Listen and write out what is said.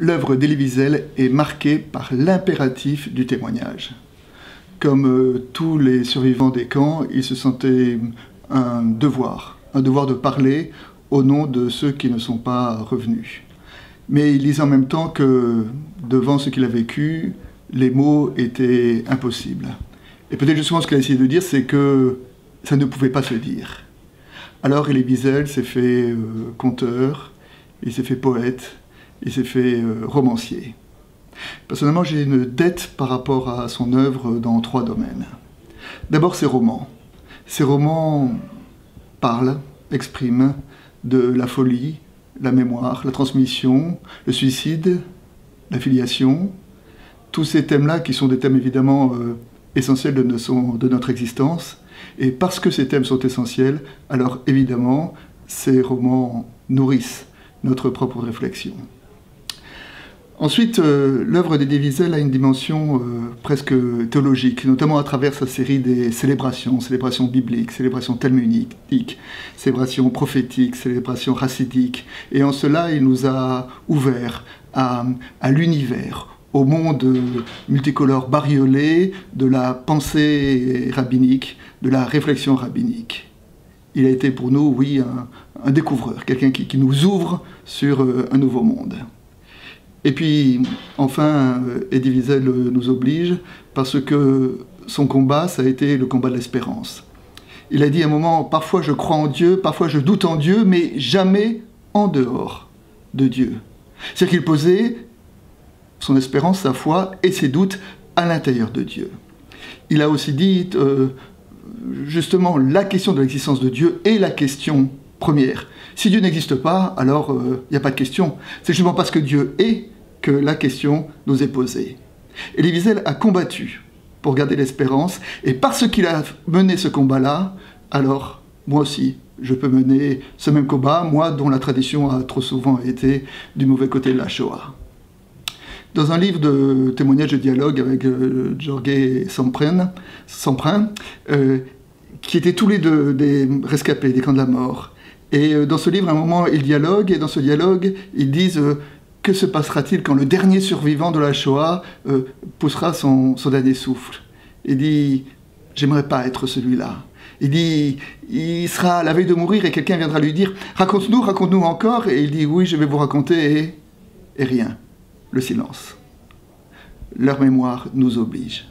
l'œuvre d'Elie Wiesel est marquée par l'impératif du témoignage. Comme tous les survivants des camps, il se sentait un devoir de parler au nom de ceux qui ne sont pas revenus. Mais il disait en même temps que, devant ce qu'il a vécu, les mots étaient impossibles. Et peut-être justement ce qu'il a essayé de dire, c'est que ça ne pouvait pas se dire. Alors Elie Wiesel s'est fait conteur, il s'est fait poète, il s'est fait romancier. Personnellement, j'ai une dette par rapport à son œuvre dans 3 domaines. D'abord, ses romans. Ses romans parlent, expriment de la folie, la mémoire, la transmission, le suicide, la filiation, tous ces thèmes-là qui sont des thèmes évidemment essentiels de notre existence. Et parce que ces thèmes sont essentiels, alors évidemment, ces romans nourrissent notre propre réflexion. Ensuite, l'œuvre d'Elie Wiesel a une dimension presque théologique, notamment à travers sa série des célébrations bibliques, célébrations talmudiques, célébrations prophétiques, célébrations chassidiques. Et en cela, il nous a ouverts à l'univers, au monde multicolore bariolé de la pensée rabbinique, de la réflexion rabbinique. Il a été pour nous, oui, un découvreur, quelqu'un qui nous ouvre sur un nouveau monde. Et puis, enfin, Elie Wiesel nous oblige, parce que son combat, ça a été le combat de l'espérance. Il a dit à un moment, parfois je crois en Dieu, parfois je doute en Dieu, mais jamais en dehors de Dieu. C'est-à-dire qu'il posait son espérance, sa foi et ses doutes à l'intérieur de Dieu. Il a aussi dit, justement, la question de l'existence de Dieu est la question première. Si Dieu n'existe pas, alors il n'y a pas de question. C'est justement parce que Dieu est que la question nous est posée. Elie Wiesel a combattu pour garder l'espérance, et parce qu'il a mené ce combat-là, alors moi aussi, je peux mener ce même combat, moi dont la tradition a trop souvent été du mauvais côté de la Shoah. Dans un livre de témoignages de dialogue avec Jorge Samprin, qui étaient tous les deux des rescapés des camps de la mort. Et dans ce livre, à un moment, ils dialoguent, et dans ce dialogue, ils disent que se passera-t-il quand le dernier survivant de la Shoah poussera son dernier souffle. Il dit « J'aimerais pas être celui-là ». Il dit « Il sera à la veille de mourir et quelqu'un viendra lui dire « Raconte-nous encore ». Et il dit « Oui, je vais vous raconter ». Et rien. Le silence. Leur mémoire nous oblige.